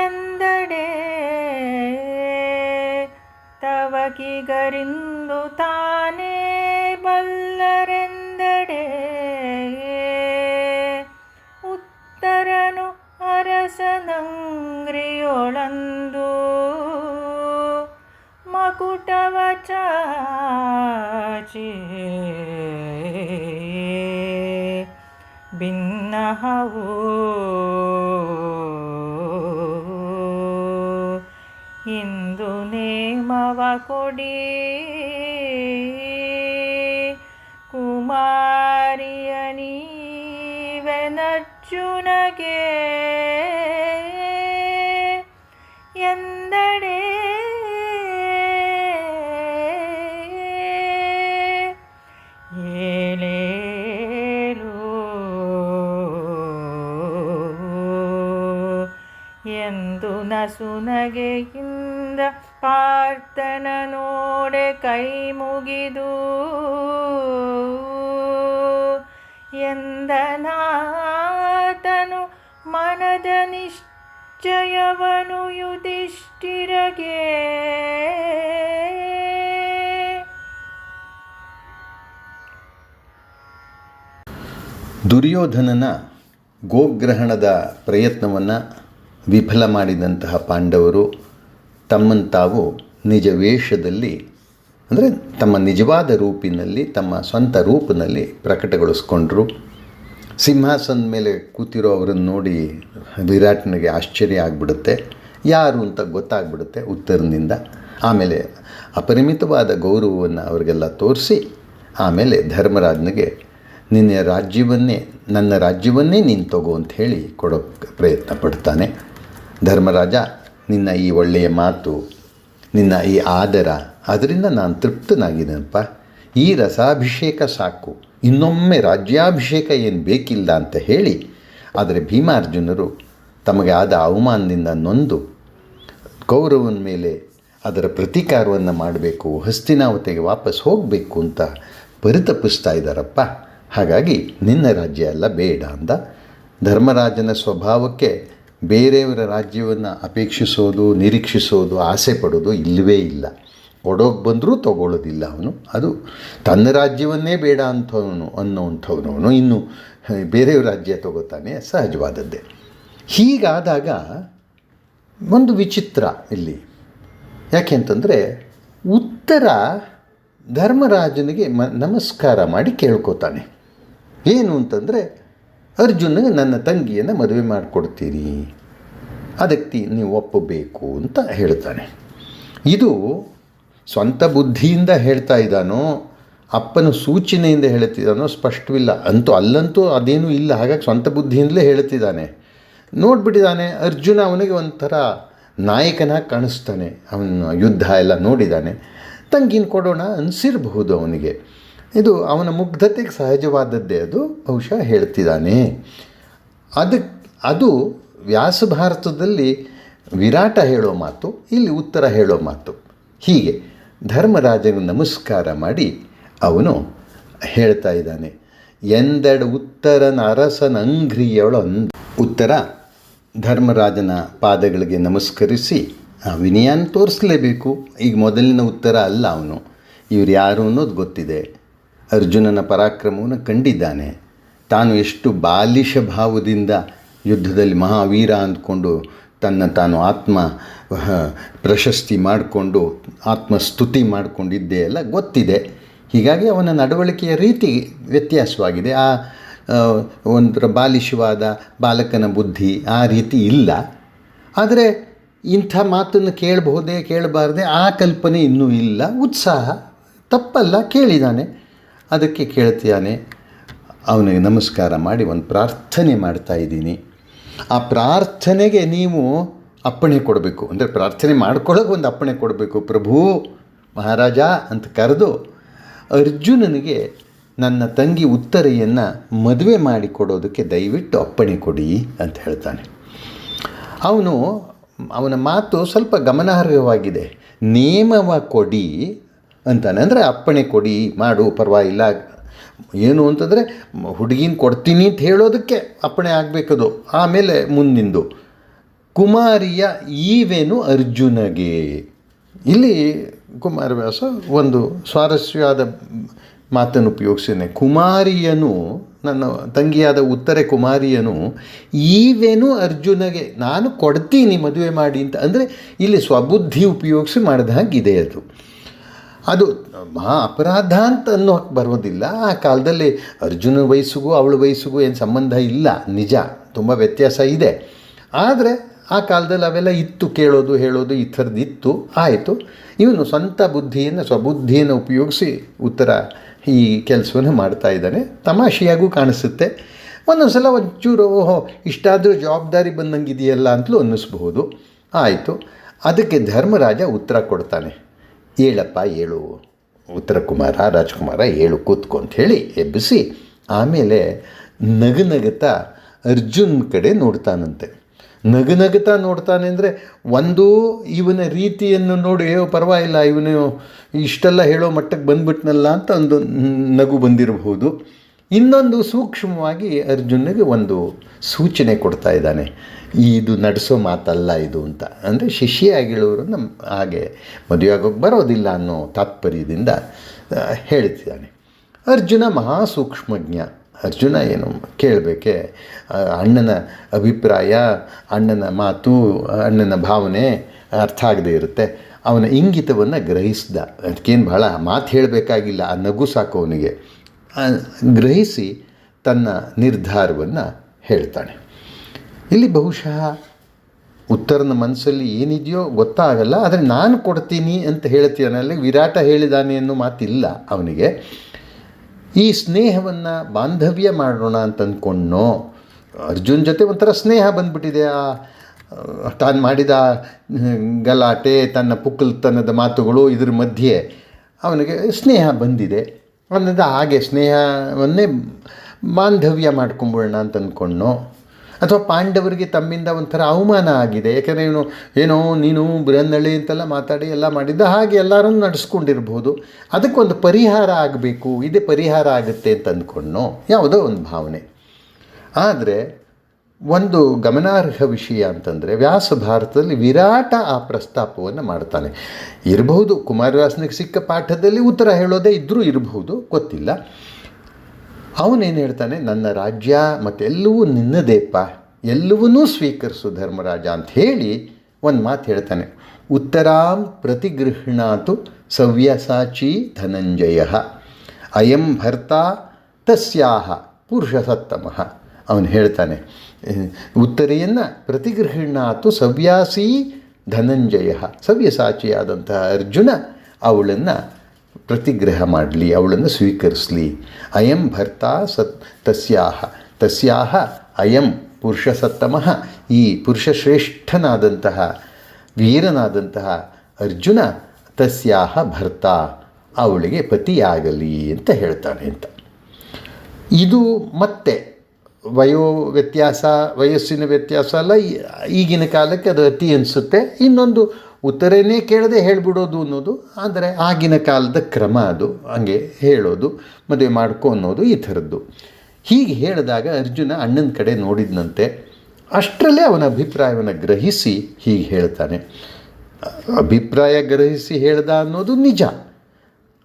ಎಂದಡೆ ತವಕಿಗರಿಂದು ತಾನೇ ಬಲ್ಲರೆಂದಡೆ ಉತ್ತರನು ಅರಸನಂಗ್ರಿಯೊಳಂದು ಮಕುಟವ ಚಾಚಿ ಭಿನ್ನಹವು ಇಂದು ನೇಮವ ಕೊಡಿ ಕುಮಾರಿಯ ನೀವೆನರ್ಜುನಗೆ ಎಂದಡೆ ಏಳೇಳು ಎಂದು ನಸುನಗೆಯಿಂದ ಪಾರ್ಥನ ನೋಡೆ ಕೈ ಮುಗಿದು ಎಂದನಾತನು ಮನದ ನಿಶ್ಚಯವನು ಯುಧಿಷ್ಠಿರಗೆ ದುರ್ಯೋಧನನ ಗೋಗ್ರಹಣದ ಪ್ರಯತ್ನವನ್ನು ವಿಫಲ ಮಾಡಿದಂತಹ ಪಾಂಡವರು ತಮ್ಮನ್ನು ತಾವು ನಿಜ ವೇಷದಲ್ಲಿ ಅಂದರೆ ತಮ್ಮ ನಿಜವಾದ ರೂಪಿನಲ್ಲಿ ತಮ್ಮ ಸ್ವಂತ ರೂಪಿನಲ್ಲಿ ಪ್ರಕಟಗೊಳಿಸ್ಕೊಂಡ್ರು. ಸಿಂಹಾಸನದ ಮೇಲೆ ಕೂತಿರೋ ಅವರನ್ನು ನೋಡಿ ವಿರಾಟನಿಗೆ ಆಶ್ಚರ್ಯ ಆಗಿಬಿಡುತ್ತೆ. ಯಾರು ಅಂತ ಗೊತ್ತಾಗ್ಬಿಡುತ್ತೆ ಉತ್ತರದಿಂದ. ಆಮೇಲೆ ಅಪರಿಮಿತವಾದ ಗೌರವವನ್ನು ಅವರಿಗೆಲ್ಲ ತೋರಿಸಿ ಆಮೇಲೆ ಧರ್ಮರಾಜನಿಗೆ ನನ್ನ ರಾಜ್ಯವನ್ನೇ ನೀನು ತಗೋ ಅಂತ ಹೇಳಿ ಕೊಡೋಕ್ಕೆ ಪ್ರಯತ್ನ ಪಡ್ತಾನೆ. ಧರ್ಮರಾಜ, ನಿನ್ನ ಈ ಒಳ್ಳೆಯ ಮಾತು, ನಿನ್ನ ಈ ಆದರ, ಅದರಿಂದ ನಾನು ತೃಪ್ತನಾಗಿದ್ದೇನಪ್ಪ. ಈ ರಸಾಭಿಷೇಕ ಸಾಕು, ಇನ್ನೊಮ್ಮೆ ರಾಜ್ಯಾಭಿಷೇಕ ಏನು ಬೇಕಿಲ್ಲ ಅಂತ ಹೇಳಿ, ಆದರೆ ಭೀಮಾರ್ಜುನರು ತಮಗೆ ಆದ ಅವಮಾನದಿಂದ ನೊಂದು ಕೌರವನ ಮೇಲೆ ಅದರ ಪ್ರತೀಕಾರವನ್ನು ಮಾಡಬೇಕು, ಹಸ್ತಿನಾವತಿಗೆ ವಾಪಸ್ ಹೋಗಬೇಕು ಅಂತ ಪರಿತಪಿಸ್ತಾ ಇದ್ದಾರಪ್ಪ. ಹಾಗಾಗಿ ನಿನ್ನ ರಾಜ್ಯ ಎಲ್ಲ ಬೇಡ ಅಂದ. ಧರ್ಮರಾಜನ ಸ್ವಭಾವಕ್ಕೆ ಬೇರೆಯವರ ರಾಜ್ಯವನ್ನು ಅಪೇಕ್ಷಿಸೋದು, ನಿರೀಕ್ಷಿಸೋದು, ಆಸೆ ಪಡೋದು ಇಲ್ಲವೇ ಇಲ್ಲ. ಕೊಡೋಕೆ ಬಂದರೂ ತಗೊಳ್ಳೋದಿಲ್ಲ ಅವನು. ಅದು ತನ್ನ ರಾಜ್ಯವನ್ನೇ ಬೇಡ ಅನ್ನೋವಂಥವನು ಇನ್ನು ಬೇರೆಯವ್ರ ರಾಜ್ಯ ತಗೋತಾನೆ, ಸಹಜವಾದದ್ದೇ. ಹೀಗಾದಾಗ ಒಂದು ವಿಚಿತ್ರ ಇಲ್ಲಿ. ಯಾಕೆಂತಂದರೆ ಉತ್ತರ ಧರ್ಮರಾಜನಿಗೆ ನಮಸ್ಕಾರ ಮಾಡಿ ಕೇಳ್ಕೊತಾನೆ. ಏನು ಅಂತಂದರೆ, ಅರ್ಜುನಿಗೆ ನನ್ನ ತಂಗಿಯನ್ನು ಮದುವೆ ಮಾಡಿಕೊಡ್ತೀರಿ, ಅದಕ್ಕೆ ನೀವು ಒಪ್ಪಬೇಕು ಅಂತ ಹೇಳ್ತಾನೆ. ಇದು ಸ್ವಂತ ಬುದ್ಧಿಯಿಂದ ಹೇಳ್ತಾ ಇದ್ದಾನೋ ಅಪ್ಪನ ಸೂಚನೆಯಿಂದ ಹೇಳ್ತಿದ್ದಾನೋ ಸ್ಪಷ್ಟವಿಲ್ಲ. ಅಲ್ಲಂತೂ ಅದೇನೂ ಇಲ್ಲ. ಹಾಗಾಗಿ ಸ್ವಂತ ಬುದ್ಧಿಯಿಂದಲೇ ಹೇಳ್ತಿದ್ದಾನೆ. ನೋಡಿಬಿಟ್ಟಿದ್ದಾನೆ ಅರ್ಜುನ, ಅವನಿಗೆ ಒಂಥರ ನಾಯಕನಾಗಿ ಕಾಣಿಸ್ತಾನೆ. ಅವನು ಯುದ್ಧ ಎಲ್ಲ ನೋಡಿದ್ದಾನೆ. ತಂಗಿನ ಕೊಡೋಣ ಅನಿಸಿರಬಹುದು ಅವನಿಗೆ. ಇದು ಅವನ ಮುಗ್ಧತೆಗೆ ಸಹಜವಾದದ್ದೇ. ಅದು ಬಹುಶಃ ಹೇಳ್ತಿದ್ದಾನೆ. ಅದು ವ್ಯಾಸ ಭಾರತದಲ್ಲಿ ವಿರಾಟ ಹೇಳೋ ಮಾತು, ಇಲ್ಲಿ ಉತ್ತರ ಹೇಳೋ ಮಾತು. ಹೀಗೆ ಧರ್ಮರಾಜನಿಗೆ ನಮಸ್ಕಾರ ಮಾಡಿ ಅವನು ಹೇಳ್ತಾ ಇದ್ದಾನೆ. ಎಂದೆಡು ಉತ್ತರನ ಅರಸನ ಅಂಗ್ರಿಯೊಳ ಉತ್ತರ ಧರ್ಮರಾಜನ ಪಾದಗಳಿಗೆ ನಮಸ್ಕರಿಸಿ ವಿನಯನ ತೋರಿಸಲೇಬೇಕು. ಈಗ ಮೊದಲಿನ ಉತ್ತರ ಅಲ್ಲ ಅವನು. ಇವರು ಯಾರು ಅನ್ನೋದು ಗೊತ್ತಿದೆ. ಅರ್ಜುನನ ಪರಾಕ್ರಮವನ್ನು ಕಂಡಿದ್ದಾನೆ. ತಾನು ಎಷ್ಟು ಬಾಲಿಶ ಭಾವದಿಂದ ಯುದ್ಧದಲ್ಲಿ ಮಹಾವೀರ ಅಂದ್ಕೊಂಡು ತಾನು ಆತ್ಮ ಪ್ರಶಸ್ತಿ ಮಾಡಿಕೊಂಡು ಆತ್ಮಸ್ತುತಿ ಮಾಡಿಕೊಂಡಿದ್ದೇ ಎಲ್ಲ ಗೊತ್ತಿದೆ. ಹೀಗಾಗಿ ಅವನ ನಡವಳಿಕೆಯ ರೀತಿ ವ್ಯತ್ಯಾಸವಾಗಿದೆ. ಒಂಥರ ಬಾಲಿಶವಾದ ಬಾಲಕನ ಬುದ್ಧಿ ಆ ರೀತಿ ಇಲ್ಲ. ಆದರೆ ಇಂಥ ಮಾತನ್ನು ಕೇಳಬಹುದೇ ಕೇಳಬಾರ್ದೆ ಆ ಕಲ್ಪನೆ ಇನ್ನೂ ಇಲ್ಲ. ಉತ್ಸಾಹ ತಪ್ಪಲ್ಲ, ಕೇಳಿದ್ದಾನೆ. ಅದಕ್ಕೆ ಕೇಳ್ತಾನೆ. ಅವನಿಗೆ ನಮಸ್ಕಾರ ಮಾಡಿ ಒಂದು ಪ್ರಾರ್ಥನೆ ಮಾಡ್ತಾಯಿದ್ದೀನಿ. ಆ ಪ್ರಾರ್ಥನೆಗೆ ನೀವು ಅಪ್ಪಣೆ ಕೊಡಬೇಕು. ಅಂದರೆ ಪ್ರಾರ್ಥನೆ ಮಾಡ್ಕೊಳ್ಳೋಕೆ ಒಂದು ಅಪ್ಪಣೆ ಕೊಡಬೇಕು. ಪ್ರಭು ಮಹಾರಾಜ ಅಂತ ಕರೆದು ಅರ್ಜುನನಿಗೆ ನನ್ನ ತಂಗಿ ಉತ್ತರೆಯನ್ನು ಮದುವೆ ಮಾಡಿಕೊಡೋದಕ್ಕೆ ದಯವಿಟ್ಟು ಅಪ್ಪಣೆ ಕೊಡಿ ಅಂತ ಹೇಳ್ತಾನೆ. ಅವನ ಮಾತು ಸ್ವಲ್ಪ ಗಮನಾರ್ಹವಾಗಿದೆ. ನೇಮವ ಕೊಡಿ ಅಂತಾನೆ. ಅಂದರೆ ಅಪ್ಪಣೆ ಕೊಡಿ, ಮಾಡು, ಪರವಾಗಿಲ್ಲ. ಏನು ಅಂತಂದರೆ ಹುಡುಗಿನ ಕೊಡ್ತೀನಿ ಅಂತ ಹೇಳೋದಕ್ಕೆ ಅಪ್ಪಣೆ ಆಗಬೇಕದು. ಆಮೇಲೆ ಮುಂದಿಂದು ಕುಮಾರಿಯ ಈವೆನು ಅರ್ಜುನಗೆ. ಇಲ್ಲಿ ಕುಮಾರವ್ಯಾಸ ಒಂದು ಸ್ವಾರಸ್ಯವಾದ ಮಾತನ್ನು ಉಪಯೋಗಿಸಿದ್ದಾನೆ. ಕುಮಾರಿಯನು, ನನ್ನ ತಂಗಿಯಾದ ಉತ್ತರೆ ಕುಮಾರಿಯನು ಈವೆನು ಅರ್ಜುನಗೆ, ನಾನು ಕೊಡ್ತೀನಿ ಮದುವೆ ಮಾಡಿ ಅಂತ. ಅಂದರೆ ಇಲ್ಲಿ ಸ್ವಬುದ್ಧಿ ಉಪಯೋಗಿಸಿ ಮಾಡಿದ ಹಾಗಿದೆ. ಅದು ಮಹಾ ಅಪರಾಧ ಅಂತ ಅನ್ನೋಕ್ಕೆ ಬರೋದಿಲ್ಲ. ಆ ಕಾಲದಲ್ಲಿ ಅರ್ಜುನ ವಯಸ್ಸಿಗೂ ಅವಳ ವಯಸ್ಸಿಗೂ ಏನು ಸಂಬಂಧ ಇಲ್ಲ, ನಿಜ, ತುಂಬ ವ್ಯತ್ಯಾಸ ಇದೆ. ಆದರೆ ಆ ಕಾಲದಲ್ಲಿ ಅವೆಲ್ಲ ಇತ್ತು, ಕೇಳೋದು ಹೇಳೋದು ಈ ಥರದ್ದು ಇತ್ತು. ಆಯಿತು, ಇವನು ಸ್ವಂತ ಬುದ್ಧಿಯನ್ನು ಸ್ವಬುದ್ಧಿಯನ್ನು ಉಪಯೋಗಿಸಿ ಉತ್ತರ ಈ ಕೆಲಸವನ್ನು ಮಾಡ್ತಾ ಇದ್ದಾನೆ. ತಮಾಷೆಯಾಗೂ ಕಾಣಿಸುತ್ತೆ. ಒಂದೊಂದು ಸಲ ಒಂಚೂರು ಓಹೋ ಇಷ್ಟಾದರೂ ಜವಾಬ್ದಾರಿ ಬಂದಂಗಿದೆಯಲ್ಲ ಅಂತಲೂ ಅನ್ನಿಸ್ಬಹುದು. ಆಯಿತು, ಅದಕ್ಕೆ ಧರ್ಮರಾಜ ಉತ್ತರ ಕೊಡ್ತಾನೆ. ಹೇಳಪ್ಪ ಹೇಳು ಉತ್ತರ ಕುಮಾರ, ರಾಜ್ಕುಮಾರ ಹೇಳು ಕೂತ್ಕೊ ಅಂತ ಹೇಳಿ ಎಬ್ಬಿಸಿ ಆಮೇಲೆ ನಗುತ್ತಾ ಅರ್ಜುನ್ ಕಡೆ ನೋಡ್ತಾನಂತೆ. ನಗುತ್ತಾ ನೋಡ್ತಾನೆ ಅಂದರೆ ಒಂದು ಇವನ ರೀತಿಯನ್ನು ನೋಡಿ ಪರವಾಗಿಲ್ಲ ಇವನು ಇಷ್ಟೆಲ್ಲ ಹೇಳೋ ಮಟ್ಟಕ್ಕೆ ಬಂದ್ಬಿಟ್ನಲ್ಲ ಅಂತ ಒಂದು ನಗು ಬಂದಿರಬಹುದು. ಇನ್ನೊಂದು ಸೂಕ್ಷ್ಮವಾಗಿ ಅರ್ಜುನಿಗೆ ಒಂದು ಸೂಚನೆ ಕೊಡ್ತಾ ಇದ್ದಾನೆ, ಇದು ನಡೆಸೋ ಮಾತಲ್ಲ ಇದು ಅಂತ. ಅಂದರೆ ಶಿಷ್ಯಾಗಿಳವರು ಹಾಗೆ ಮದುವೆ ಆಗೋಕ್ಕೆ ಬರೋದಿಲ್ಲ ಅನ್ನೋ ತಾತ್ಪರ್ಯದಿಂದ ಹೇಳ್ತಿದ್ದಾನೆ. ಅರ್ಜುನ ಮಹಾ ಸೂಕ್ಷ್ಮಜ್ಞ. ಅರ್ಜುನ ಏನು ಕೇಳಬೇಕೆ, ಅಣ್ಣನ ಅಭಿಪ್ರಾಯ, ಅಣ್ಣನ ಮಾತು, ಅಣ್ಣನ ಭಾವನೆ ಅರ್ಥ ಆಗದೆ ಇರುತ್ತೆ. ಅವನ ಇಂಗಿತವನ್ನು ಗ್ರಹಿಸ್ದ. ಅದಕ್ಕೇನು ಭಾಳ ಮಾತು ಹೇಳಬೇಕಾಗಿಲ್ಲ, ಆ ನಗು ಸಾಕು ಅವನಿಗೆ. ಗ್ರಹಿಸಿ ತನ್ನ ನಿರ್ಧಾರವನ್ನು ಹೇಳ್ತಾನೆ. ಇಲ್ಲಿ ಬಹುಶಃ ಉತ್ತರನ ಮನಸ್ಸಲ್ಲಿ ಏನಿದೆಯೋ ಗೊತ್ತಾಗಲ್ಲ, ಆದರೆ ನಾನು ಕೊಡ್ತೀನಿ ಅಂತ ಹೇಳ್ತೀಯಾನೆ. ಅಲ್ಲಿ ವಿರಾಟ ಹೇಳಿದಾನೆ ಅನ್ನೋ ಮಾತಿಲ್ಲ ಅವನಿಗೆ. ಈ ಸ್ನೇಹವನ್ನು ಬಾಂಧವ್ಯ ಮಾಡೋಣ ಅಂತ ಅಂದ್ಕೊಂಡೋ ಅರ್ಜುನ್ ಜೊತೆ ಒಂಥರ ಸ್ನೇಹ ಬಂದ್ಬಿಟ್ಟಿದೆ. ತಾನು ಮಾಡಿದ ಗಲಾಟೆ, ತನ್ನ ಪುಕ್ಕಲ್ತನದ ಮಾತುಗಳು, ಇದ್ರ ಮಧ್ಯೆ ಅವನಿಗೆ ಸ್ನೇಹ ಬಂದಿದೆ. ಅನ್ನೋದು ಹಾಗೆ ಸ್ನೇಹವನ್ನೇ ಬಾಂಧವ್ಯ ಮಾಡ್ಕೊಂಬಿಡೋಣ ಅಂತ ಅಂದ್ಕೊಂಡೋ, ಅಥವಾ ಪಾಂಡವರಿಗೆ ತಮ್ಮಿಂದ ಒಂಥರ ಅವಮಾನ ಆಗಿದೆ. ಯಾಕೆಂದರೆ ಏನೋ ನೀನು ಬೃಹನ್ನಳ್ಳಿ ಅಂತೆಲ್ಲ ಮಾತಾಡಿ ಎಲ್ಲ ಮಾಡಿದ್ದ, ಹಾಗೆ ಎಲ್ಲರೂ ನಡೆಸ್ಕೊಂಡಿರ್ಬೋದು. ಅದಕ್ಕೊಂದು ಪರಿಹಾರ ಆಗಬೇಕು, ಇದೇ ಪರಿಹಾರ ಆಗುತ್ತೆ ಅಂತ ಅಂದ್ಕೊಂಡೋ ಯಾವುದೋ ಒಂದು ಭಾವನೆ. ಆದರೆ ಒಂದು ಗಮನಾರ್ಹ ವಿಷಯ ಅಂತಂದರೆ ವ್ಯಾಸ ಭಾರತದಲ್ಲಿ ವಿರಾಟ ಆ ಪ್ರಸ್ತಾಪವನ್ನು ಮಾಡ್ತಾನೆ. ಇರಬಹುದು ಕುಮಾರವ್ಯಾಸನಿಗೆ ಸಿಕ್ಕ ಪಾಠದಲ್ಲಿ ಉತ್ತರ ಹೇಳೋದೇ ಇದ್ದರೂ ಇರಬಹುದು, ಗೊತ್ತಿಲ್ಲ. ಅವನೇನು ಹೇಳ್ತಾನೆ, ನನ್ನ ರಾಜ್ಯ ಮತ್ತೆಲ್ಲವೂ ನಿನ್ನದೇಪ, ಎಲ್ಲವನ್ನೂ ಸ್ವೀಕರಿಸು ಧರ್ಮರಾಜ ಅಂತ ಹೇಳಿ ಒಂದು ಮಾತು ಹೇಳ್ತಾನೆ. ಉತ್ತರಾಂ ಪ್ರತಿಗೃಹಣಾತು ಸವ್ಯಸಾಚಿ ಧನಂಜಯ ಅಯಂ ಭರ್ತ ತಸ್ಯಾಹ ಪುರುಷಸತ್ತಮಃ. ಅವನು ಹೇಳ್ತಾನೆ, ಉತ್ತರೆಯನ್ನು ಪ್ರತಿಗೃಹಣಾತು ಸವ್ಯಾಸಿ ಧನಂಜಯ, ಸವ್ಯಸಾಚಿಯಾದಂತಹ ಅರ್ಜುನ ಅವಳನ್ನು ಪ್ರತಿಗ್ರಹ ಮಾಡಲಿ, ಅವಳನ್ನು ಸ್ವೀಕರಿಸಲಿ. ಅಯಂ ಭರ್ತ ತಸ್ಯಾಹ ಅಯಂ ಪುರುಷಸತ್ತಮಃ, ಈ ಪುರುಷಶ್ರೇಷ್ಠನಾದಂತಹ ವೀರನಾದಂತಹ ಅರ್ಜುನ ತಸ್ಯಾಹ ಭರ್ತ, ಅವಳಿಗೆ ಪತಿಯಾಗಲಿ ಅಂತ ಹೇಳ್ತಾನೆ ಅಂತ. ಇದು ಮತ್ತೆ ವಯಸ್ಸಿನ ವ್ಯತ್ಯಾಸ ಅಲ್ಲ, ಈಗಿನ ಕಾಲಕ್ಕೆ ಅದು ಅತಿ ಅನಿಸುತ್ತೆ. ಇನ್ನೊಂದು ಉತ್ತರನೇ ಕೇಳದೆ ಹೇಳಿಬಿಡೋದು ಅನ್ನೋದು, ಆದರೆ ಆಗಿನ ಕಾಲದ ಕ್ರಮ ಅದು, ಹಂಗೆ ಹೇಳೋದು, ಮದುವೆ ಮಾಡ್ಕೊ ಅನ್ನೋದು ಈ ಥರದ್ದು. ಹೀಗೆ ಹೇಳಿದಾಗ ಅರ್ಜುನ ಅಣ್ಣನ ಕಡೆ ನೋಡಿದಂತೆ. ಅಷ್ಟರಲ್ಲೇ ಅವನ ಅಭಿಪ್ರಾಯವನ್ನು ಗ್ರಹಿಸಿ ಹೀಗೆ ಹೇಳ್ತಾನೆ. ಅಭಿಪ್ರಾಯ ಗ್ರಹಿಸಿ ಹೇಳ್ದ ಅನ್ನೋದು ನಿಜ,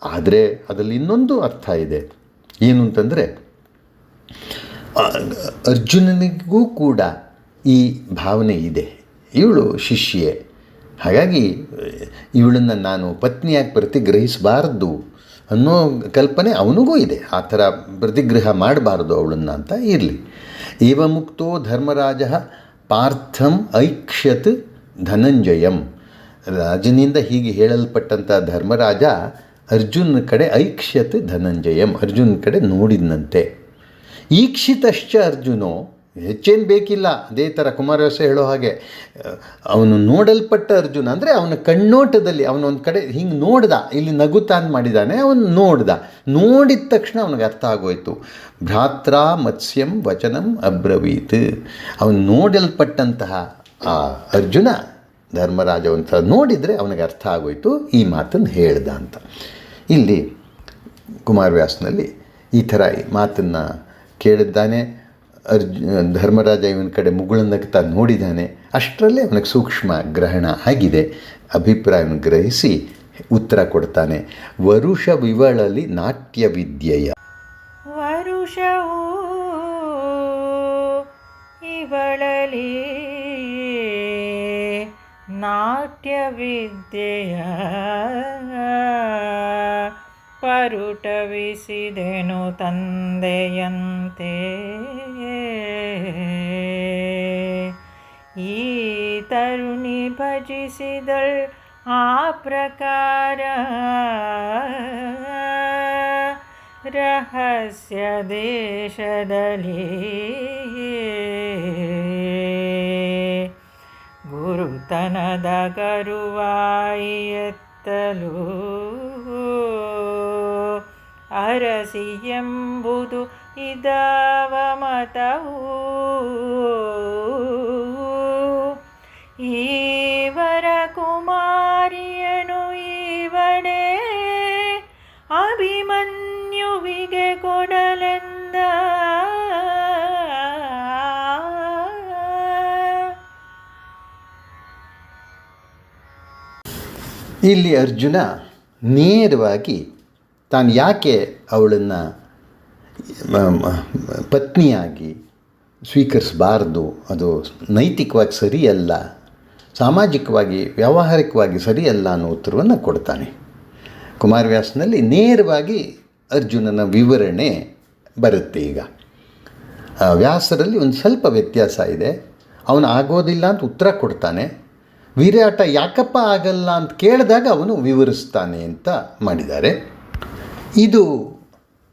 ಆದರೆ ಅದರಲ್ಲಿ ಇನ್ನೊಂದು ಅರ್ಥ ಇದೆ. ಏನು ಅಂತಂದರೆ, ಅರ್ಜುನನಿಗೂ ಕೂಡ ಈ ಭಾವನೆ ಇದೆ, ಇವಳು ಶಿಷ್ಯೆ, ಹಾಗಾಗಿ ಇವಳನ್ನು ನಾನು ಪತ್ನಿಯಾಗಿ ಪ್ರತಿಗ್ರಹಿಸಬಾರ್ದು ಅನ್ನೋ ಕಲ್ಪನೆ ಅವನಿಗೂ ಇದೆ. ಆ ಥರ ಪ್ರತಿಗ್ರಹ ಮಾಡಬಾರ್ದು ಅವಳನ್ನು ಅಂತ ಇರಲಿ. ಏವ ಮುಕ್ತೋ ಧರ್ಮರಾಜ ಪಾರ್ಥಂ ಐಕ್ಷ್ಯತ್ ಧನಂಜಯಂ. ರಾಜನಿಂದ ಹೀಗೆ ಹೇಳಲ್ಪಟ್ಟಂಥ ಧರ್ಮರಾಜ ಅರ್ಜುನ ಕಡೆ ಐಕ್ಷ್ಯತ್ ಧನಂಜಯಂ, ಅರ್ಜುನ ಕಡೆ ನೋಡಿದಂತೆ. ಈಕ್ಷಿತಶ್ಚ ಅರ್ಜುನೋ, ಹೆಚ್ಚೇನು ಬೇಕಿಲ್ಲ, ಅದೇ ಥರ ಕುಮಾರವ್ಯಾಸ ಹೇಳೋ ಹಾಗೆ ಅವನು ನೋಡಲ್ಪಟ್ಟ ಅರ್ಜುನ ಅಂದರೆ ಅವನ ಕಣ್ಣೋಟದಲ್ಲಿ ಅವನೊಂದು ಕಡೆ ಹಿಂಗೆ ನೋಡ್ದ, ಇಲ್ಲಿ ನಗುತ್ತಾನ್ ಮಾಡಿದ್ದಾನೆ, ಅವನು ನೋಡಿದ ತಕ್ಷಣ ಅವನಿಗೆ ಅರ್ಥ ಆಗೋಯ್ತು. ಭ್ರಾತ್ರ ಮತ್ಸ್ಯಂ ವಚನಂ ಅಬ್ರವೀತ್. ಅವನು ನೋಡಲ್ಪಟ್ಟಂತಹ ಆ ಅರ್ಜುನ ಧರ್ಮರಾಜ ಅಂತ ನೋಡಿದರೆ ಅವನಿಗೆ ಅರ್ಥ ಆಗೋಯ್ತು, ಈ ಮಾತನ್ನು ಹೇಳ್ದ ಅಂತ. ಇಲ್ಲಿ ಕುಮಾರವ್ಯಾಸನಲ್ಲಿ ಈ ಥರ ಮಾತನ್ನು ಕೇಳಿದ್ದಾನೆ. ಧರ್ಮರಾಜ ಇವನ ಕಡೆ ಮುಗುಳನ್ನಗ್ತಾ ನೋಡಿದ್ದಾನೆ. ಅಷ್ಟರಲ್ಲೇ ಅವನಿಗೆ ಸೂಕ್ಷ್ಮ ಗ್ರಹಣ ಆಗಿದೆ. ಅಭಿಪ್ರಾಯವನ್ನು ಗ್ರಹಿಸಿ ಉತ್ತರ ಕೊಡ್ತಾನೆ. ವರುಷ ವಿವಳಲಿ ನಾಟ್ಯ ವಿದ್ಯೆಯ. ವರುಷವು ಇವಳಲಿ ನಾಟ್ಯ ವಿದ್ಯೆಯ ಪರುಟವಿಸಿದೆನು ತಂದೆಯಂತೆ. ಈ ತರುಣಿ ಭಜಿಸಿದಳ್ ಆ ಪ್ರಕಾರ ರಹಸ್ಯ ದೇಶದಲ್ಲಿ. ಗುರುತನದ ಕರುವಾಯಿ ಎತ್ತಲು ಅರಸಿ ಎಂಬುದು ಇದಾವ ಮತವು. ಈವರ ಕುಮಾರಿಯನು ಇವಡೆ ಅಭಿಮನ್ಯುವಿಗೆ ಕೊಡಲೆಂದ. ಇಲ್ಲಿ ಅರ್ಜುನ ನೇರವಾಗಿ ತಾನು ಯಾಕೆ ಅವಳನ್ನು ಪತ್ನಿಯಾಗಿ ಸ್ವೀಕರಿಸಬಾರ್ದು, ಅದು ನೈತಿಕವಾಗಿ ಸರಿಯಲ್ಲ, ಸಾಮಾಜಿಕವಾಗಿ ವ್ಯಾವಹಾರಿಕವಾಗಿ ಸರಿಯಲ್ಲ ಅನ್ನೋ ಉತ್ತರವನ್ನು ಕೊಡ್ತಾನೆ. ಕುಮಾರವ್ಯಾಸನಲ್ಲಿ ನೇರವಾಗಿ ಅರ್ಜುನನ ವಿವರಣೆ ಬರುತ್ತೆ. ಈಗ ವ್ಯಾಸರಲ್ಲಿ ಒಂದು ಸ್ವಲ್ಪ ವ್ಯತ್ಯಾಸ ಇದೆ. ಅವನು ಆಗೋದಿಲ್ಲ ಅಂತ ಉತ್ತರ ಕೊಡ್ತಾನೆ. ವಿರಾಟ ಯಾಕಪ್ಪ ಆಗಲ್ಲ ಅಂತ ಕೇಳಿದಾಗ ಅವನು ವಿವರಿಸ್ತಾನೆ ಅಂತ ಮಾಡಿದ್ದಾರೆ. ಇದು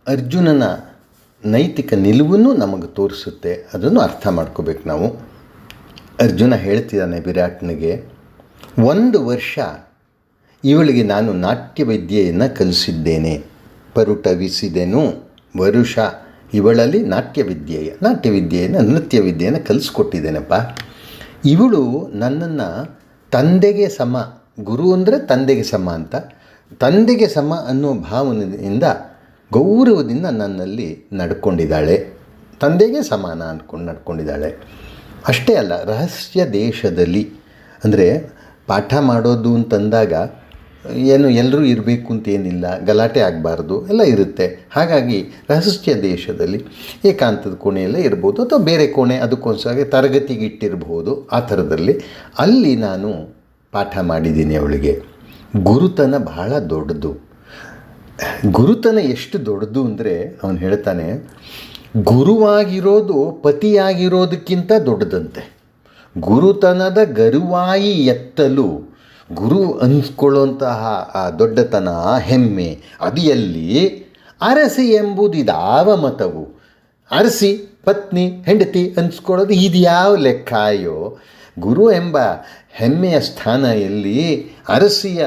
ಅರ್ಜುನನ ನೈತಿಕ ನಿಲುವನ್ನು ನಮಗೆ ತೋರಿಸುತ್ತೆ. ಅದನ್ನು ಅರ್ಥ ಮಾಡ್ಕೋಬೇಕು ನಾವು. ಅರ್ಜುನ ಹೇಳ್ತಿದ್ದಾನೆ ವಿರಾಟ್ನಿಗೆ, 1 ವರ್ಷ ಇವಳಿಗೆ ನಾನು ನಾಟ್ಯ ವಿದ್ಯೆಯನ್ನು ಕಲಿಸಿದ್ದೇನೆ. ಪರುಟವಿಸಿದೆನು ವರುಷ ಇವಳಲ್ಲಿ ನಾಟ್ಯ ವಿದ್ಯೆಯನ್ನು ನೃತ್ಯ ವಿದ್ಯೆಯನ್ನು ಕಲಿಸ್ಕೊಟ್ಟಿದ್ದೇನಪ್ಪ. ಇವಳು ನನ್ನನ್ನು ತಂದೆಗೆ ಸಮ, ಗುರು ಅಂದರೆ ತಂದೆಗೆ ಸಮ ಅಂತ, ತಂದೆಗೆ ಸಮ ಅನ್ನೋ ಭಾವನೆಯಿಂದ ಗೌರವದಿಂದ ನನ್ನಲ್ಲಿ ನಡ್ಕೊಂಡಿದ್ದಾಳೆ. ತಂದೆಗೆ ಸಮಾನ ಅಂದ್ಕೊಂಡು ನಡ್ಕೊಂಡಿದ್ದಾಳೆ. ಅಷ್ಟೇ ಅಲ್ಲ, ರಹಸ್ಯ ದೇಶದಲ್ಲಿ ಅಂದರೆ ಪಾಠ ಮಾಡೋದು ಅಂತಂದಾಗ ಏನು ಎಲ್ಲರೂ ಇರಬೇಕು ಅಂತೇನಿಲ್ಲ, ಗಲಾಟೆ ಆಗಬಾರ್ದು, ಎಲ್ಲ ಇರುತ್ತೆ. ಹಾಗಾಗಿ ರಹಸ್ಯ ದೇಶದಲ್ಲಿ ಏಕಾಂತದ ಕೋಣೆಯಲ್ಲೇ ಇರ್ಬೋದು ಅಥವಾ ಬೇರೆ ಕೋಣೆ ಅದಕ್ಕೋಸ್ಕರ ತರಗತಿಗೆ ಇಟ್ಟಿರ್ಬೋದು. ಆ ಥರದಲ್ಲಿ ಅಲ್ಲಿ ನಾನು ಪಾಠ ಮಾಡಿದ್ದೀನಿ ಅವಳಿಗೆ. ಗುರುತನ ಬಹಳ ದೊಡ್ಡದು. ಗುರುತನ ಎಷ್ಟು ದೊಡ್ಡದು ಅಂದರೆ ಅವನು ಹೇಳ್ತಾನೆ, ಗುರುವಾಗಿರೋದು ಪತಿಯಾಗಿರೋದಕ್ಕಿಂತ ದೊಡ್ಡದಂತೆ. ಗುರುತನದ ಗರುವಾಯಿ ಎತ್ತಲು, ಗುರು ಅನ್ಸ್ಕೊಳ್ಳುವಂತಹ ಆ ದೊಡ್ಡತನ, ಹೆಮ್ಮೆ, ಅದು ಎಲ್ಲಿ ಅರಸಿ ಎಂಬುದು ಇದಾವ ಮತವು. ಅರಸಿ ಪತ್ನಿ ಹೆಂಡತಿ ಅನ್ಸ್ಕೊಳ್ಳೋದು ಇದು ಯಾವ ಲೆಕ್ಕಾಯೋ. ಗುರು ಎಂಬ ಹೆಮ್ಮೆಯ ಸ್ಥಾನ ಎಲ್ಲಿ, ಅರಸಿಯ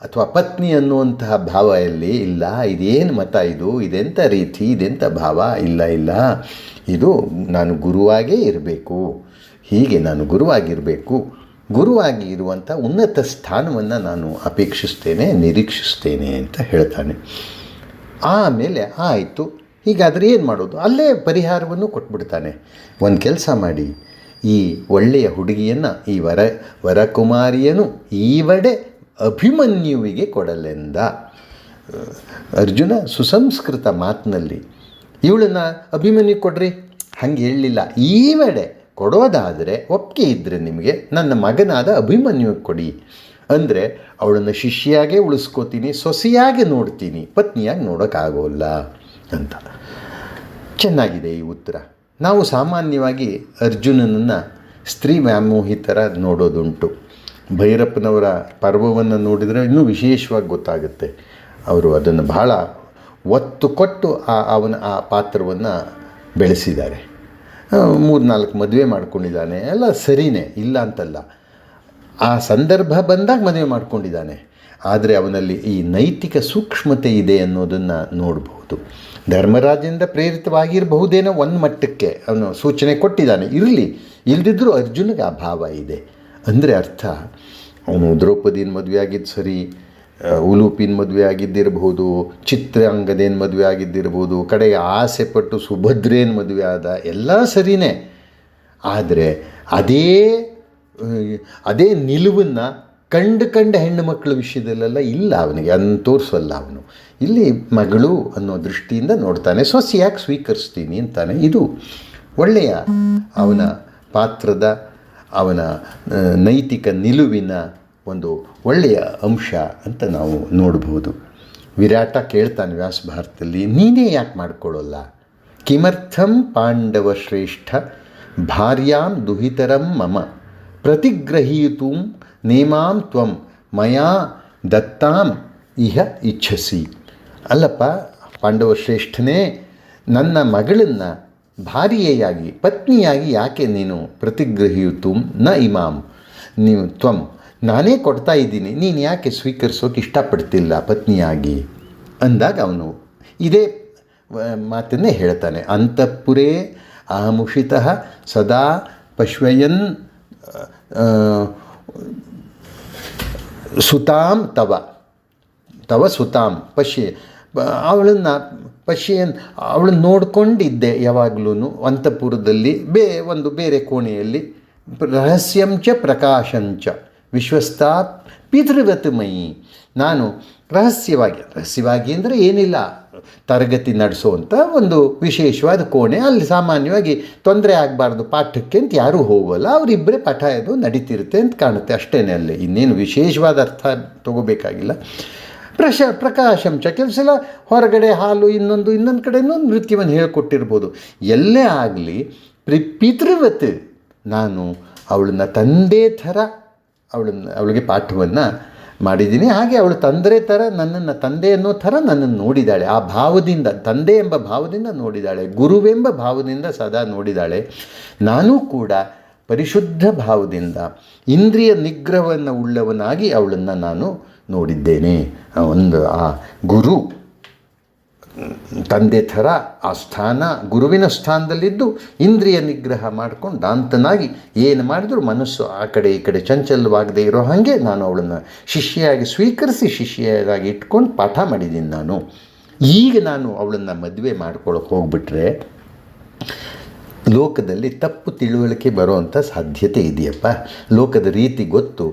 ಅಥವಾ ಪತ್ನಿ ಅನ್ನುವಂತಹ ಭಾವ ಎಲ್ಲಿ ಇಲ್ಲ. ಇದೇನು ಮತ ಇದು, ಇದೆಂಥ ರೀತಿ, ಇದೆಂಥ ಭಾವ, ಇಲ್ಲ. ಇದು ನಾನು ಗುರುವಾಗೇ ಇರಬೇಕು, ಹೀಗೆ ನಾನು ಗುರುವಾಗಿರಬೇಕು. ಗುರುವಾಗಿ ಇರುವಂಥ ಉನ್ನತ ಸ್ಥಾನವನ್ನು ನಾನು ಅಪೇಕ್ಷಿಸ್ತೇನೆ, ನಿರೀಕ್ಷಿಸ್ತೇನೆ ಅಂತ ಹೇಳ್ತಾನೆ. ಆಮೇಲೆ ಆಯಿತು, ಹೀಗಾದರೆ ಏನು ಮಾಡೋದು, ಅಲ್ಲೇ ಪರಿಹಾರವನ್ನು ಕೊಟ್ಬಿಡ್ತಾನೆ. ಒಂದು ಕೆಲಸ ಮಾಡಿ, ಈ ಒಳ್ಳೆಯ ಹುಡುಗಿಯನ್ನು, ಈ ವರಕುಮಾರಿಯನು ಈವಡೆ ಅಭಿಮನ್ಯುವಿಗೆ ಕೊಡಲೆಂದ. ಅರ್ಜುನ ಸುಸಂಸ್ಕೃತ ಮಾತಿನಲ್ಲಿ ಇವಳನ್ನು ಅಭಿಮನ್ಯು ಕೊಡ್ರಿ ಹಂಗೆ ಹೇಳಲಿಲ್ಲ. ಈವಡೆ ಕೊಡೋದಾದರೆ, ಒಪ್ಪಿಗೆ ಇದ್ದರೆ ನಿಮಗೆ ನನ್ನ ಮಗನಾದ ಅಭಿಮನ್ಯುವಿಗೆ ಕೊಡಿ ಅಂದರೆ ಅವಳನ್ನು ಶಿಷ್ಯಾಗೇ ಉಳಿಸ್ಕೋತೀನಿ, ಸೊಸೆಯಾಗೆ ನೋಡ್ತೀನಿ, ಪತ್ನಿಯಾಗಿ ನೋಡೋಕ್ಕಾಗೋಲ್ಲ ಅಂತ. ಚೆನ್ನಾಗಿದೆ ಈ ಉತ್ತರ. ನಾವು ಸಾಮಾನ್ಯವಾಗಿ ಅರ್ಜುನನನ್ನು ಸ್ತ್ರೀ ವ್ಯಾಮೋಹಿತರ ನೋಡೋದುಂಟು. ಭೈರಪ್ಪನವರ ಪರ್ವವನ್ನು ನೋಡಿದರೆ ಇನ್ನೂ ವಿಶೇಷವಾಗಿ ಗೊತ್ತಾಗುತ್ತೆ. ಅವರು ಅದನ್ನು ಬಹಳ ಒತ್ತು ಕೊಟ್ಟು ಅವನ ಆ ಪಾತ್ರವನ್ನು ಬೆಳೆಸಿದ್ದಾರೆ. 3-4 ಮದುವೆ ಮಾಡ್ಕೊಂಡಿದ್ದಾನೆ, ಎಲ್ಲ ಸರಿಯೇ, ಇಲ್ಲ ಅಂತಲ್ಲ. ಆ ಸಂದರ್ಭ ಬಂದಾಗ ಮದುವೆ ಮಾಡ್ಕೊಂಡಿದ್ದಾನೆ. ಆದರೆ ಅವನಲ್ಲಿ ಈ ನೈತಿಕ ಸೂಕ್ಷ್ಮತೆ ಇದೆ ಅನ್ನೋದನ್ನು ನೋಡಬಹುದು. ಧರ್ಮರಾಜನಿಂದ ಪ್ರೇರಿತವಾಗಿರಬಹುದೇನೋ ಒಂದು ಮಟ್ಟಕ್ಕೆ ಅವನು ಸೂಚನೆ ಕೊಟ್ಟಿದ್ದಾನೆ. ಇಲ್ಲದಿದ್ದರೂ ಅರ್ಜುನಿಗೆ ಆ ಭಾವ ಇದೆ ಅಂದರೆ ಅರ್ಥ. ಅವನು ದ್ರೌಪದಿನ ಮದುವೆ ಆಗಿದ್ದು ಸರಿ, ಉಲೂಪಿನ ಮದುವೆ ಆಗಿದ್ದಿರಬಹುದು, ಚಿತ್ರಾಂಗದೇನು ಮದುವೆ ಆಗಿದ್ದಿರ್ಬೋದು, ಕಡೆಗೆ ಆಸೆ ಪಟ್ಟು ಸುಭದ್ರೇನ ಮದುವೆ ಆದ, ಎಲ್ಲ ಸರಿಯೇ. ಆದರೆ ಅದೇ ಅದೇ ನಿಲುವನ್ನು ಕಂಡ ಹೆಣ್ಣು ಮಕ್ಕಳ ವಿಷಯದಲ್ಲೆಲ್ಲ ಇಲ್ಲ ಅವನಿಗೆ, ಅದನ್ನು ತೋರಿಸಲ್ಲ ಅವನು. ಇಲ್ಲಿ ಮಗಳು ಅನ್ನೋ ದೃಷ್ಟಿಯಿಂದ ನೋಡ್ತಾನೆ, ಸೊಸೆಯಾಗಿ ಸ್ವೀಕರಿಸ್ತೀನಿ ಅಂತಾನೆ. ಇದು ಒಳ್ಳೆಯ ಅವನ ಪಾತ್ರದ, ಅವನ ನೈತಿಕ ನಿಲುವಿನ ಒಂದು ಒಳ್ಳೆಯ ಅಂಶ ಅಂತ ನಾವು ನೋಡ್ಬೋದು. ವಿರಾಟ ಕೇಳ್ತಾನೆ ವ್ಯಾಸ ಭಾರತದಲ್ಲಿ, ನೀನೇ ಯಾಕೆ ಮಾಡ್ಕೊಳ್ಳೋಲ್ಲ? ಕಿಮರ್ಥಂ ಪಾಂಡವ ಶ್ರೇಷ್ಠ ಭಾರ್ಯಾಂ ದುಹಿತರಂ ಮಮ ಪ್ರತಿಗ್ರಹೀತು ನೇಮಾಂ ತ್ವಂ ಮಯಾ ದತ್ತಾಂ ಇಹ ಇಚ್ಛಸಿ. ಅಲ್ಲಪ್ಪ ಪಾಂಡವ ಶ್ರೇಷ್ಠನೇ, ನನ್ನ ಮಗಳನ್ನು ಭಾರ್ಯೆಯಾಗಿ ಪತ್ನಿಯಾಗಿ ಯಾಕೆ ನೀನು ಪ್ರತಿಗ್ರಹೀತು ನ ಇಮಾಂ ನೀವು ತ್ವಂ ನಾನೇ ಕೊಡ್ತಾ ಇದ್ದೀನಿ, ನೀನು ಯಾಕೆ ಸ್ವೀಕರಿಸೋಕೆ ಇಷ್ಟಪಡ್ತಿಲ್ಲ ಪತ್ನಿಯಾಗಿ ಅಂದಾಗ ಅವನು ಇದೇ ಮಾತನ್ನೇ ಹೇಳ್ತಾನೆ. ಅಂತಃಪುರೇ ಅಹಮುಷಿತಃ ಸದಾ ಪಶ್ವಯನ್ ಸುತಾಂ ತವ ಸುತಾಂ ಅವಳನ್ನು ನೋಡ್ಕೊಂಡಿದ್ದೆ ಯಾವಾಗಲೂ ಅಂತಃಪುರದಲ್ಲಿ, ಒಂದು ಬೇರೆ ಕೋಣೆಯಲ್ಲಿ. ರಹಸ್ಯಂಚ ಪ್ರಕಾಶಂಚ ವಿಶ್ವಸ್ತಾ ಪಿತೃವತ್ ಮಯಿ, ನಾನು ರಹಸ್ಯವಾಗಿ ಅಂದರೆ ಏನಿಲ್ಲ, ತರಗತಿ ನಡೆಸುವಂಥ ಒಂದು ವಿಶೇಷವಾದ ಕೋಣೆ, ಅಲ್ಲಿ ಸಾಮಾನ್ಯವಾಗಿ ತೊಂದರೆ ಆಗಬಾರ್ದು ಪಾಠಕ್ಕೆ ಅಂತ ಯಾರೂ ಹೋಗೋಲ್ಲ, ಅವರಿಬ್ಬರೇ ಪಾಠ ಇದು ನಡೀತಿರುತ್ತೆ ಅಂತ ಕಾಣುತ್ತೆ ಅಷ್ಟೇ. ಅಲ್ಲಿ ಇನ್ನೇನು ವಿಶೇಷವಾದ ಅರ್ಥ ತಗೋಬೇಕಾಗಿಲ್ಲ. ಪ್ರಕಾಶಂಚ ಕೆಲಸ ಎಲ್ಲ ಹೊರಗಡೆ ಹಾಲು ಇನ್ನೊಂದು ಕಡೆಯೂ ನೃತ್ಯವನ್ನು ಹೇಳಿಕೊಟ್ಟಿರ್ಬೋದು. ಎಲ್ಲೇ ಆಗಲಿ ಪಿತೃವತ್ ನಾನು ಅವಳನ್ನ ತಂದೆ ಥರ ಅವಳಿಗೆ ಪಾಠವನ್ನು ಮಾಡಿದ್ದೀನಿ. ಹಾಗೆ ಅವಳು ತಂದೆ ಅನ್ನೋ ಥರ ನನ್ನನ್ನು ನೋಡಿದ್ದಾಳೆ. ಆ ಭಾವದಿಂದ, ತಂದೆ ಎಂಬ ಭಾವದಿಂದ ನೋಡಿದ್ದಾಳೆ, ಗುರುವೆಂಬ ಭಾವದಿಂದ ಸದಾ ನೋಡಿದ್ದಾಳೆ. ನಾನೂ ಕೂಡ ಪರಿಶುದ್ಧ ಭಾವದಿಂದ ಇಂದ್ರಿಯ ನಿಗ್ರಹವನ್ನು ಉಳ್ಳವನಾಗಿ ಅವಳನ್ನು ನಾನು ನೋಡಿದ್ದೇನೆ. ಆ ಗುರು ತಂದೆ ಥರ ಆ ಸ್ಥಾನ, ಗುರುವಿನ ಸ್ಥಾನದಲ್ಲಿದ್ದು ಇಂದ್ರಿಯ ನಿಗ್ರಹ ಮಾಡಿಕೊಂಡು ದಾಂತನಾಗಿ ಏನು ಮಾಡಿದ್ರು ಮನಸ್ಸು ಆ ಕಡೆ ಈ ಕಡೆ ಚಂಚಲವಾಗದೇ ಇರೋ ಹಾಗೆ ನಾನು ಅವಳನ್ನು ಶಿಷ್ಯೆಯಾಗಿ ಸ್ವೀಕರಿಸಿ ಶಿಷ್ಯೆಯಾಗಿ ಇಟ್ಕೊಂಡು ಪಾಠ ಮಾಡಿದ್ದೀನಿ ನಾನು. ಈಗ ನಾನು ಅವಳನ್ನು ಮದುವೆ ಮಾಡ್ಕೊಳ್ಳೋಕೆ ಹೋಗ್ಬಿಟ್ರೆ ಲೋಕದಲ್ಲಿ ತಪ್ಪು ತಿಳುವಳಿಕೆ ಬರೋವಂಥ ಸಾಧ್ಯತೆ ಇದೆಯಪ್ಪ. ಲೋಕದ ರೀತಿ ಗೊತ್ತು.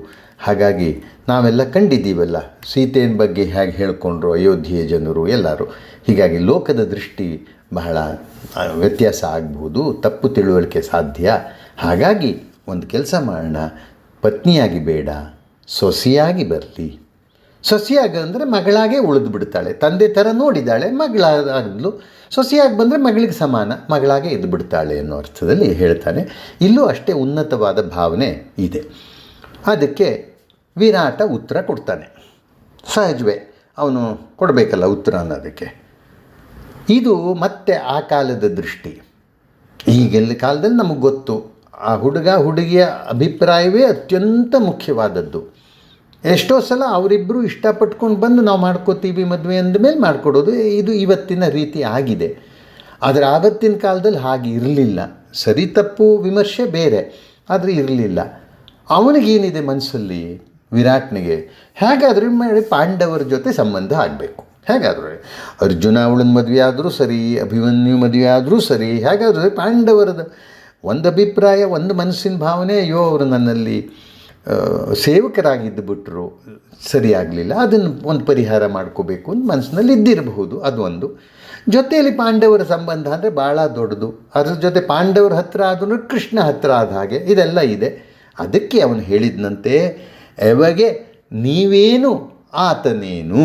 ಹಾಗಾಗಿ ನಾವೆಲ್ಲ ಕಂಡಿದ್ದೀವಲ್ಲ, ಸೀತೆಯ ಬಗ್ಗೆ ಹೇಗೆ ಹೇಳ್ಕೊಂಡ್ರು ಅಯೋಧ್ಯೆಯ ಜನರು ಎಲ್ಲರೂ. ಹೀಗಾಗಿ ಲೋಕದ ದೃಷ್ಟಿ ಬಹಳ ವ್ಯತ್ಯಾಸ ಆಗ್ಬೋದು, ತಪ್ಪು ತಿಳುವಳಿಕೆ ಸಾಧ್ಯ. ಹಾಗಾಗಿ ಒಂದು ಕೆಲಸ ಮಾಡೋಣ, ಪತ್ನಿಯಾಗಿ ಬೇಡ, ಸೊಸೆಯಾಗಿ ಬರಲಿ. ಸೊಸೆಯಾಗಿ ಅಂದರೆ ಮಗಳಾಗೇ ಉಳಿದು ಬಿಡ್ತಾಳೆ, ತಂದೆ ಥರ ನೋಡಿದ್ದಾಳೆ, ಮಗಳಾಗಲು. ಸೊಸೆಯಾಗಿ ಬಂದರೆ ಮಗಳಿಗೆ ಸಮಾನ, ಮಗಳಾಗೇ ಇದ್ದು ಬಿಡ್ತಾಳೆ ಅನ್ನೋ ಅರ್ಥದಲ್ಲಿ ಹೇಳ್ತಾನೆ. ಇಲ್ಲೂ ಅಷ್ಟೇ ಉನ್ನತವಾದ ಭಾವನೆ ಇದೆ. ಅದಕ್ಕೆ ವಿರಾಟ ಉತ್ತರ ಕೊಡ್ತಾನೆ. ಸಹಜವೇ, ಅವನು ಕೊಡಬೇಕಲ್ಲ ಉತ್ತರ ಅನ್ನೋದಕ್ಕೆ. ಇದು ಮತ್ತೆ ಆ ಕಾಲದ ದೃಷ್ಟಿ. ಈಗೆಲ್ಲ ಕಾಲದಲ್ಲಿ ನಮಗೆ ಗೊತ್ತು, ಆ ಹುಡುಗಿಯ ಅಭಿಪ್ರಾಯವೇ ಅತ್ಯಂತ ಮುಖ್ಯವಾದದ್ದು. ಎಷ್ಟೋ ಸಲ ಅವರಿಬ್ಬರು ಇಷ್ಟಪಟ್ಕೊಂಡು ಬಂದು ನಾವು ಮಾಡ್ಕೋತೀವಿ ಮದುವೆ ಅಂದಮೇಲೆ ಮಾಡಿಕೊಡೋದು, ಇದು ಇವತ್ತಿನ ರೀತಿ ಆಗಿದೆ. ಆದರೆ ಆವತ್ತಿನ ಕಾಲದಲ್ಲಿ ಹಾಗೆ ಇರಲಿಲ್ಲ. ಸರಿ ತಪ್ಪು ವಿಮರ್ಶೆ ಬೇರೆ, ಆದರೆ ಇರಲಿಲ್ಲ. ಅವನಿಗೇನಿದೆ ಮನಸ್ಸಲ್ಲಿ, ವಿರಾಟ್ನಿಗೆ ಹೇಗಾದರೂ ಮಾಡಿ ಪಾಂಡವರ ಜೊತೆ ಸಂಬಂಧ ಆಗಬೇಕು. ಹೇಗಾದರೂ ಅರ್ಜುನ ಅವಳನ್ನ ಮದುವೆ ಆದರೂ ಸರಿ, ಅಭಿಮನ್ಯು ಮದುವೆ ಆದರೂ ಸರಿ, ಹೇಗಾದರೂ ಪಾಂಡವರದ ಒಂದು ಅಭಿಪ್ರಾಯ, ಒಂದು ಮನಸ್ಸಿನ ಭಾವನೆ, ಅಯ್ಯೋ ಅವರು ನನ್ನಲ್ಲಿ ಸೇವಕರಾಗಿದ್ದು ಬಿಟ್ಟರು, ಸರಿಯಾಗಲಿಲ್ಲ, ಅದನ್ನು ಒಂದು ಪರಿಹಾರ ಮಾಡ್ಕೋಬೇಕು ಅಂತ ಮನಸ್ಸಿನಲ್ಲಿ ಇದ್ದಿರಬಹುದು. ಅದು ಒಂದು. ಜೊತೆಯಲ್ಲಿ ಪಾಂಡವರ ಸಂಬಂಧ ಅಂದರೆ ಭಾಳ ದೊಡ್ಡದು. ಅದ್ರ ಜೊತೆ ಪಾಂಡವರ ಹತ್ತಿರ ಆದರೂ ಕೃಷ್ಣ ಹತ್ತಿರ ಆದ ಹಾಗೆ ಇದೆಲ್ಲ ಇದೆ. ಅದಕ್ಕೆ ಅವನು ಹೇಳಿದಂತೆ, ಯಾವಾಗೆ ನೀವೇನು ಆತನೇನು